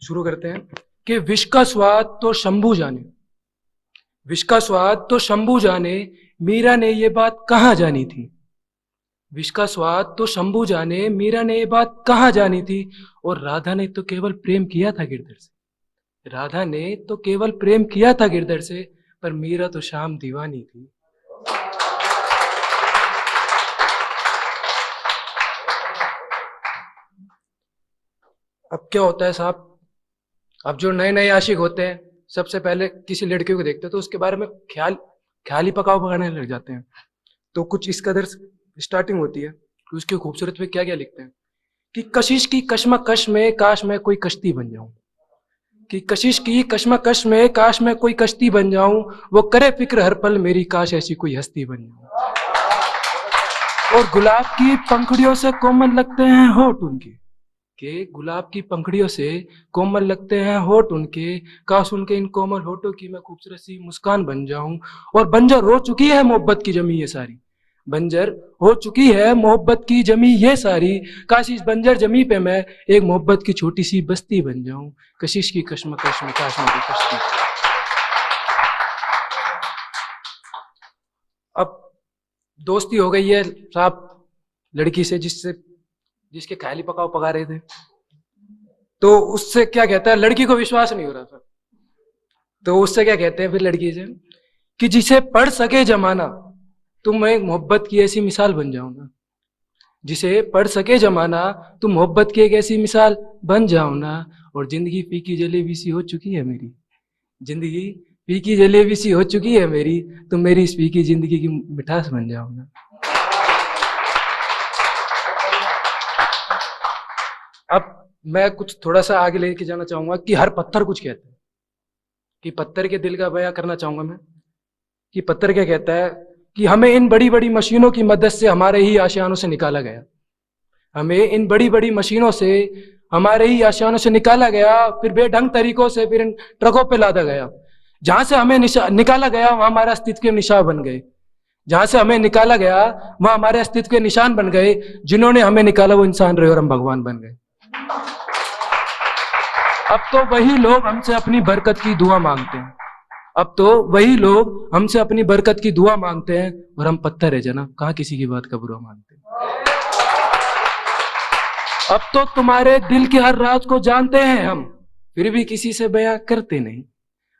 शुरू करते हैं कि विष का स्वाद तो शंभू जाने, विष का स्वाद तो शंभू जाने, मीरा ने ये बात कहाँ जानी थी। विष का स्वाद तो शंभू जाने, मीरा ने ये बात कहाँ जानी थी। और राधा ने तो केवल प्रेम किया था गिरधर से, राधा ने तो केवल प्रेम किया था गिरधर से, पर मीरा तो शाम दीवानी थी। अब क्या होता है साहब, अब जो नए नए आशिक होते हैं सबसे पहले किसी लड़की को देखते हैं तो उसके बारे में ख्याल ही पकाने लग जाते हैं। तो कुछ इस कदर स्टार्टिंग होती है कि उसकी खूबसूरत पे क्या क्या लिखते हैं कि कशिश की कश्मकश में काश मैं कोई कश्ती बन जाऊं, कि कशिश की कश्मकश में काश मैं कोई कश्ती बन जाऊं, वो करे फिक्र हर पल मेरी काश ऐसी कोई हस्ती बन जाऊं। और गुलाब की पंखुड़ियों से कोमल लगते हैं होठ उनके, के गुलाब की पंखुड़ियों से कोमल लगते हैं होठ उनके, काश उनके इन कोमल होठों की मैं खूबसूरत सी मुस्कान बन जाऊं। और बंजर हो चुकी है मोहब्बत की जमी ये सारी, बंजर हो चुकी है मोहब्बत की जमी ये सारी, काश इस बंजर जमी पे मैं एक मोहब्बत की छोटी सी बस्ती बन जाऊं, कशिश की कश्मकश में काश मैं कोई कश्ती। अब दोस्ती हो गई है साहब लड़की से जिसके ख्याली पकाओ पका रहे थे, तो उससे क्या कहता है, लड़की को विश्वास नहीं हो रहा था, तो उससे क्या कहते हैं फिर लड़की से कि जिसे पढ़ सके जमाना, तुम एक मोहब्बत की ऐसी मिसाल बन जाओ ना, जिसे पढ़ सके जमाना तुम मोहब्बत की एक ऐसी मिसाल बन जाओ ना। और जिंदगी फीकी जलेबी सी हो चुकी है मेरी, जिंदगी फीकी जलेबी सी हो चुकी है मेरी, तुम मेरी इस फीकी जिंदगी की मिठास बन जाओ ना। अब मैं कुछ थोड़ा सा आगे लेके जाना चाहूंगा कि हर पत्थर कुछ कहता है, कि पत्थर के दिल का बयां करना चाहूंगा मैं कि पत्थर क्या कहता है कि हमें इन बड़ी बड़ी मशीनों की मदद से हमारे ही आशियानों से निकाला गया, हमें इन बड़ी बड़ी मशीनों से हमारे ही आशियानों से निकाला गया, फिर बेढंग तरीकों से फिर इन ट्रकों पे लादा गया। जहां से हमें निकाला गया वहां हमारे अस्तित्व के निशान बन गए, जहां से हमें निकाला गया वहां हमारे अस्तित्व के निशान बन गए, जिन्होंने हमें निकाला वो इंसान रहे और हम भगवान बन गए। अब तो वही लोग हमसे अपनी बरकत की दुआ मांगते हैं, अब तो वही लोग हमसे अपनी बरकत की दुआ मांगते हैं, और हम पत्थर है जनाब, कहां किसी की बात का बुरा मानते हैं। अब तो तुम्हारे दिल के हर राज को जानते हैं हम, फिर भी किसी से बयां करते नहीं।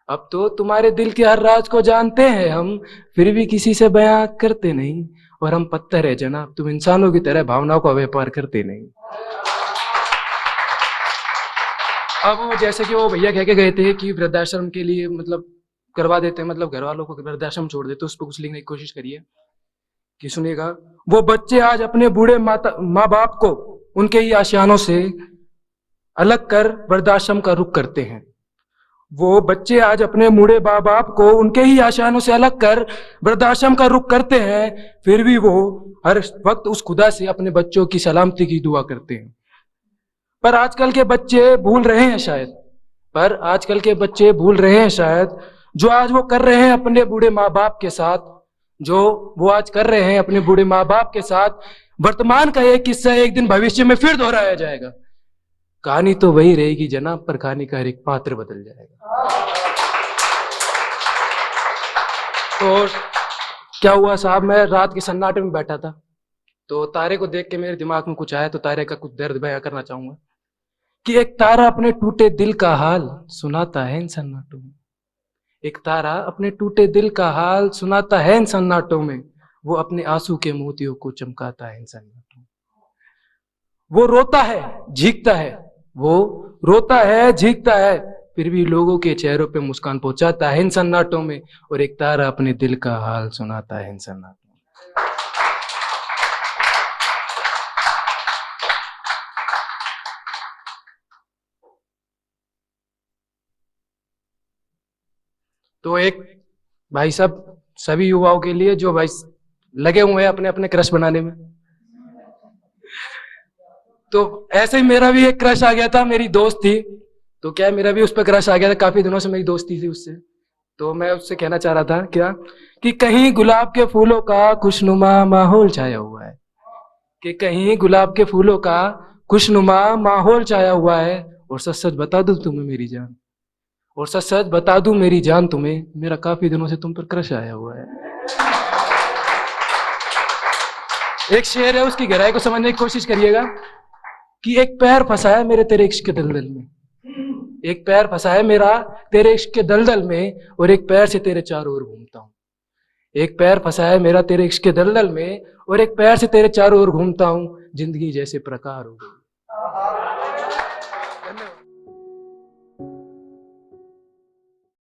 अब तो तुम्हारे दिल के हर राज को जानते हैं हम, फिर भी किसी से बयां करते नहीं। और हम पत्थर है जनाब, तुम इंसानों की तरह भावनाओं का व्यापार करते नहीं। अब जैसे कि वो भैया कह के गए थे कि वृद्धाश्रम के लिए मतलब करवा देते हैं, मतलब घर वालों को वृद्धाश्रम छोड़ देते, उस पर कुछ लिखने की कोशिश करिए कि सुनिएगा। वो बच्चे आज अपने बूढ़े माँ बाप को उनके ही आशियानों से अलग कर वृद्धाश्रम का रुख करते हैं, वो बच्चे आज अपने बूढ़े माँ बाप को उनके ही आशियानों से अलग कर वृद्धाश्रम का रुख करते हैं, फिर भी वो हर वक्त उस खुदा से अपने बच्चों की सलामती की दुआ करते हैं। पर आजकल के बच्चे भूल रहे हैं शायद, पर आजकल के बच्चे भूल रहे हैं शायद, जो आज वो कर रहे हैं अपने बूढ़े माँ बाप के साथ, जो वो आज कर रहे हैं अपने बूढ़े माँ बाप के साथ, वर्तमान का एक किस्सा एक दिन भविष्य में फिर दोहराया जाएगा। कहानी तो वही रहेगी जनाब, पर कहानी का हर एक पात्र बदल जाएगा। तो क्या हुआ साहब, मैं रात के सन्नाटे में बैठा था, तो तारे को देख के मेरे दिमाग में कुछ आया, तो तारे का कुछ दर्द बयां करना चाहूंगा कि एक तारा अपने टूटे दिल का हाल सुनाता है इन सन्नाटों में, एक तारा अपने टूटे दिल का हाल सुनाता है इन सन्नाटों में, वो अपने आंसू के मोतियों को चमकाता है इन सन्नाटों में। वो रोता है झीकता है, वो रोता है झीकता है, फिर भी लोगों के चेहरों पे मुस्कान पहुंचाता है इन सन्नाटों में, और एक तारा अपने दिल का हाल सुनाता है इन सन्नाटों में। तो एक भाई साहब सभी युवाओं के लिए जो भाई लगे हुए हैं अपने अपने क्रश बनाने में, तो ऐसे ही मेरा भी एक क्रश आ गया था, मेरी दोस्त थी, तो क्या मेरा भी उस पर क्रश आ गया था, काफी दिनों से मेरी दोस्ती थी उससे, तो मैं उससे कहना चाह रहा था क्या कि कहीं गुलाब के फूलों का खुशनुमा माहौल छाया हुआ है, कि कहीं गुलाब के फूलों का खुशनुमा माहौल छाया हुआ है, और सच सच बता दूं तुम्हें मेरी जान, और सच सच बता दूं मेरी जान तुम्हें, मेरा काफी दिनों से तुम पर क्रश आया हुआ है। एक शेर है, उसकी गहराई को समझने की कोशिश करिएगा कि एक पैर फंसा है मेरे तेरे इश्क के दलदल में, एक पैर फंसा है मेरा तेरे इश्क के दलदल में, और एक पैर से तेरे चारों ओर घूमता हूं। एक पैर फंसा है मेरा तेरे इश्क के दलदल में, और एक पैर से तेरे चारों ओर घूमता हूं। जिंदगी जैसे प्रकार हो गई,